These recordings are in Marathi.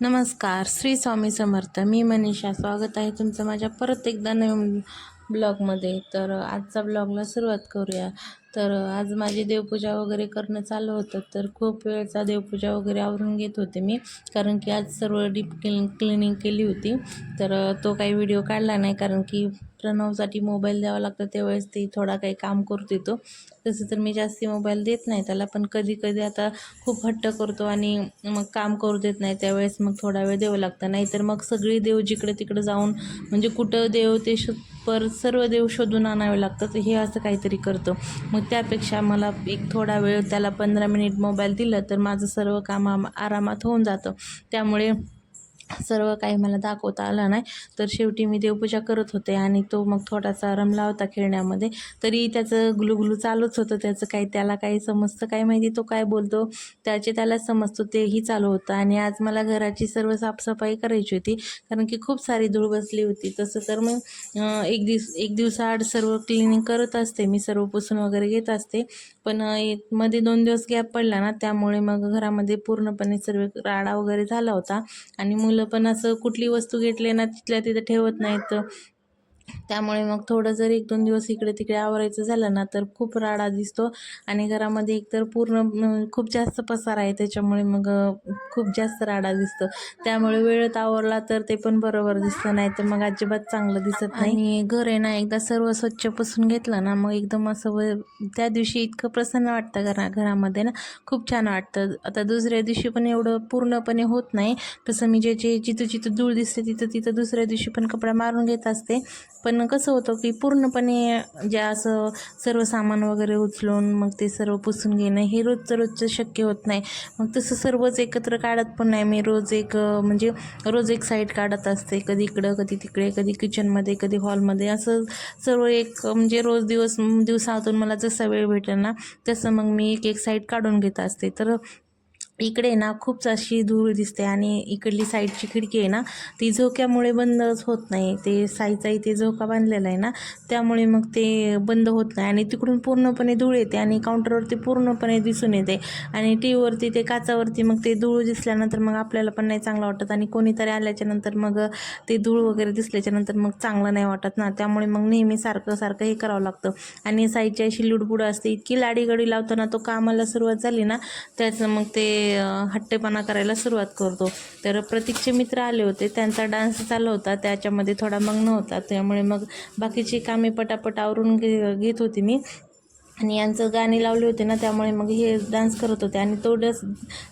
नमस्कार, श्री स्वामी समर्थ. मी मनीषा. स्वागत आहे तुमचं माझ्या परत एकदा नवीन ब्लॉगमध्ये. तर आजचा ब्लॉगला सुरुवात करूया. तर आज माझी देवपूजा वगैरे करणं चालू होतं. तर खूप वेळचा देवपूजा वगैरे आवरून घेत होते मी, कारण की आज सर्व डीप क्लिनिंग केली होती. तर तो काही व्हिडिओ काढला नाही, कारण की प्रणवसाठी मोबाईल द्यावा लागतो त्यावेळेस ते थोडा काही काम करू देतो. तसं तर मी जास्ती मोबाईल देत नाही त्याला, पण कधी कधी आता खूप हट्ट करतो आणि मग काम करू देत नाही, त्यावेळेस मग थोडा वेळ द्यावं लागतं. नाहीतर मग सगळी देव जिकडे तिकडे जाऊन म्हणजे कुठं देव ते सर्व देव शोधून आणावे लागतात, हे असं काहीतरी करतो. मग त्यापेक्षा मला एक थोडा वेळ त्याला 15 मिनिट मोबाईल दिलं तर माझं सर्व काम आरामात होऊन जातं. त्यामुळे सर्व काही मला दाखवता आलं नाही. तर शेवटी मी देवपूजा करत होते आणि तो मग थोडासा रमला होता खेळण्यामध्ये. तरी त्याचं गुलूगुलू चालूच होतं. त्याचं काही त्याला काही समजतं काय माहिती, तो काय बोलतो त्याला समजतो तेही चालू होतं. आणि आज मला घराची सर्व साफसफाई करायची होती, कारण की खूप सारी धूळ बसली होती. तसं तर मग एक दिवसाआड सर्व क्लिनिंग करत असते मी, सर्व पुसून वगैरे घेत असते. पण मध्ये 2 दिवस गॅप पडला ना, त्यामुळे मग घरामध्ये पूर्णपणे सर्व राडा वगैरे झाला होता. आणि मुलं पण असं कुठली वस्तू घेतली ना तिथल्या तिथं ठेवत नाहीत. त्यामुळे मग थोडं जर 1-2 दिवस इकडे तिकडे आवरायचं झालं ना तर खूप राडा दिसतो. आणि घरामध्ये एकतर पूर्ण खूप जास्त पसारा आहे, त्याच्यामुळे मग खूप जास्त राडा दिसतो. त्यामुळे वेळेत आवरला तर ते पण बरोबर दिसतं, नाही तर मग अजिबात चांगलं दिसत नाही. आणि घर आहे ना एकदा सर्व स्वच्छ पुसून घेतलं ना, मग एकदम असं त्या दिवशी इतकं प्रसन्न वाटतं घरामध्ये ना, खूप छान वाटतं. आता दुसऱ्या दिवशी पण एवढं पूर्णपणे होत नाही. तसं मी जिथं जिथं धूळ दिसते तिथं तिथं दुसऱ्या दिवशी पण कपडा मारून घेत असते. पण कसं होतं की पूर्णपणे जे असं सर्व सामान वगैरे उचलून मग ते सर्व पुसून घेणं हे रोजचं शक्य होत नाही. मग तसं सर्वच एकत्र काढत पण नाही मी. म्हणजे रोज एक साईड काढत असते, कधी इकडं कधी तिकडे, कधी किचनमध्ये कधी हॉलमध्ये, असं सर्व एक म्हणजे दिवसातून मला जसा वेळ भेटेल ना तसं मग मी एक साईड काढून घेत असते. तर इकडे ना खूप अशी धूळ दिसते आणि इकडली साईडची खिडकी आहे ना ती झोक्यामुळे बंदच होत नाही. ते साईचा इथे झोका बांधलेला आहे ना, त्यामुळे मग ते बंद होत नाही आणि तिकडून पूर्णपणे धूळ येते आणि काउंटरवरती पूर्णपणे दिसून येते. आणि टीव्हीवरती ते काचावरती मग ते धूळ दिसल्यानंतर मग आपल्याला पण नाही चांगलं वाटत. आणि कोणीतरी आल्याच्या नंतर मग ते धूळ वगैरे दिसल्याच्या नंतर मग चांगलं नाही वाटत ना. त्यामुळे मग नेहमी सारखं हे करावं लागतं. आणि साईची अशी लुडबुड असते, इतकी लाडीगडी लावतो ना तो, कामाला सुरुवात झाली ना त्याचं मग ते हट्टेपणा करायला सुरुवात करतो. तर प्रतीकचे मित्र आले होते, त्यांचा डान्स चालू होता, त्याच्यामध्ये थोडा मग्न होता. त्यामुळे मग बाकीची कामे पटापट आवरून घेत होती मी. आणि यांचं गाणी लावले होते ना, त्यामुळे मग हे डान्स करत होते. आणि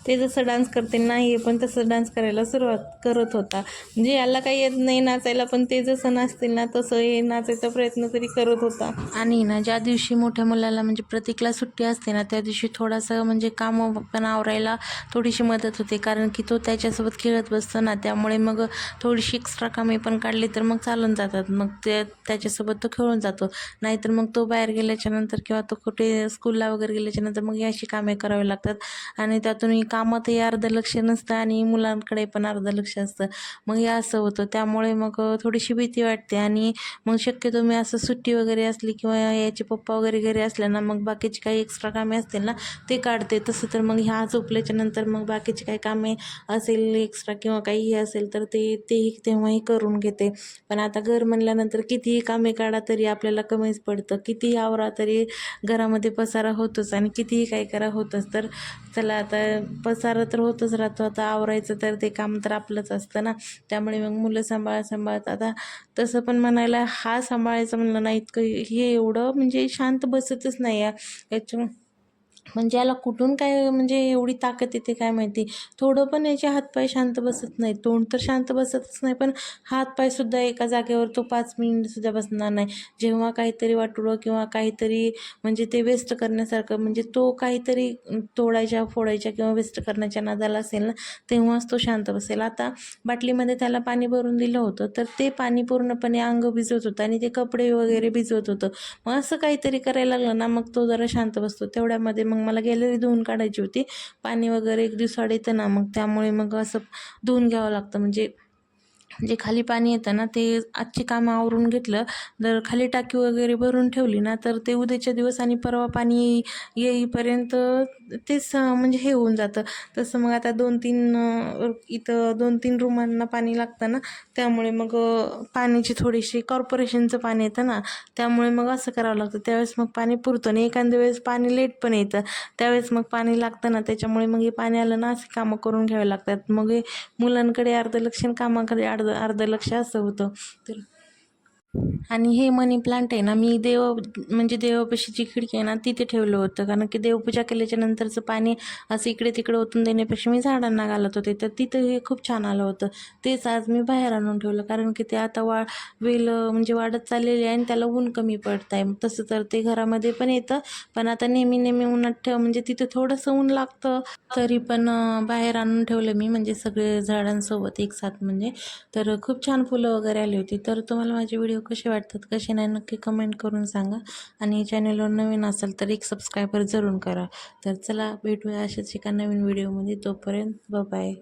ते जसं डान्स करते ना, हे पण तसं डान्स करायला सुरुवात करत होता. म्हणजे याला काही येत नाही नाचायला, पण ते जसं नाचतील ना तसं हे नाचायचा प्रयत्न तरी करत होता. आणि ना ज्या दिवशी मोठ्या मुलाला म्हणजे प्रतीकला सुट्टी असते ना, त्या दिवशी थोडंसं म्हणजे काम पण आवरायला थोडीशी मदत होते, कारण की तो त्याच्यासोबत खेळत बसतो ना. त्यामुळे मग थोडीशी एक्स्ट्रा कामे पण काढली तर मग चालून जातात. मग त्याच्यासोबत तो खेळून जातो. नाहीतर मग तो बाहेर गेल्याच्या नंतर किंवा तो कुठे स्कूलला वगैरे गेल्याच्या नंतर मग अशी कामे करावी लागतात. आणि त्यातून कामातही अर्ध लक्ष नसतं आणि मुलांकडे पण अर्ध लक्ष असतं. मग हे असं होतं. त्यामुळे मग थोडीशी भीती वाटते. आणि मग शक्यतो मी असं सुट्टी वगैरे असली किंवा याचे पप्पा वगैरे घरी असले ना, मग बाकीची काही एक्स्ट्रा कामे असतील ना ते काढते. तसं तर मग ह्या झोपल्याच्या नंतर मग बाकीची काही कामे असेल एक्स्ट्रा किंवा काही असेल तर तेही तेव्हाही करून घेते. पण आता घर म्हणल्यानंतर कितीही कामे काढा तरी आपल्याला कमीच पडतं. कितीही आवरा तरी घरामध्ये पसारा होतोच आणि कितीही काय करा होतच. तर चला, आता पसारा तर होतच राहतो, आता आवरायचं तर ते काम तर आपलंच असतं ना. त्यामुळे मग मुलं सांभाळत आता तसं पण म्हणायला हा सांभाळायचं म्हणलं ना, इतकं हे एवढं म्हणजे शांत बसतच नाही याच्या म्हणजे याला कुठून काय म्हणजे एवढी ताकद येते काय माहिती. थोडं पण याचे हातपाय शांत बसत नाही. तोंड तर शांत बसतच नाही, पण हातपायसुद्धा एका जागेवर तो 5 मिनिटसुद्धा बसणार नाही. जेव्हा काहीतरी वाटुळं किंवा काहीतरी म्हणजे ते वेस्ट करण्यासारखं, म्हणजे तो काहीतरी तोडायच्या फोडायच्या किंवा वेस्ट करण्याच्या नादाला असेल ना, तेव्हाच तो शांत बसेल. आता बाटलीमध्ये त्याला पाणी भरून दिलं होतं, तर ते पाणी पूर्णपणे अंग भिजवत होतं आणि ते कपडे वगैरे भिजवत होतं. मग असं काहीतरी करायला लागलं ना, मग तो जरा शांत बसतो. तेवढ्यामध्ये मग मला गॅलरी धुवून काढायची होती. पाणी वगैरे 1 दिवसाआड येतं ना, मग त्यामुळे मग असं धुवून घ्यावं लागतं. म्हणजे जे खाली पाणी येतं ना ते आजची कामं आवरून घेतलं, जर खाली टाकी वगैरे भरून ठेवली ना तर ते उद्याच्या दिवस आणि परवा पाणी येईपर्यंत तेच म्हणजे हे होऊन जातं. तसं मग आता 2-3 इथं 2-3 रूमांना पाणी लागतं ना, त्यामुळे मग पाण्याची थोडीशी कॉर्पोरेशनचं पाणी येतं ना, त्यामुळे मग असं करावं लागतं. त्यावेळेस मग पाणी पुरतं आणि एखाद्या वेळेस पाणी लेट पण येतं, त्यावेळेस मग पाणी लागतं ना, त्याच्यामुळे मग हे पाणी आलं ना अशी कामं करून घ्यावी लागतात. मग हे मुलांकडे अर्ध लक्ष आणि कामाकडे अर्ध लक्ष असं होतं. तर आणि हे मनी प्लांट आहे ना, मी म्हणजे देवापाशीची खिडकी आहे ना तिथे ठेवलं होतं, कारण की देवपूजा केल्याच्या नंतरचं पाणी असं इकडे तिकडे ओतून देण्यापेक्षा मी झाडांना घालत होते, तर तिथं हे खूप छान आलं होतं. तेच आज मी बाहेर आणून ठेवलं, कारण की ते आता वेल म्हणजे वाढत चाललेली आहे आणि त्याला ऊन कमी पडत आहे. तसं तर ते घरामध्ये पण येतं, पण आता नेहमी नेहमी उन्हात म्हणजे तिथे थोडंसं ऊन लागतं, तरी पण बाहेर आणून ठेवलं मी, म्हणजे सगळे झाडांसोबत एकसाथ म्हणजे. तर खूप छान फुलं वगैरे आली होती. तर तुम्हाला माझे व्हिडिओ कसे वाटतात, कसे नाही, नक्की कमेंट करून सांगा. आणि चॅनलवर नवीन असाल तर एक सबस्क्रायबर जरूर करा. तर चला भेटूया अशाच एका नवीन व्हिडिओमध्ये. तोपर्यंत बाय.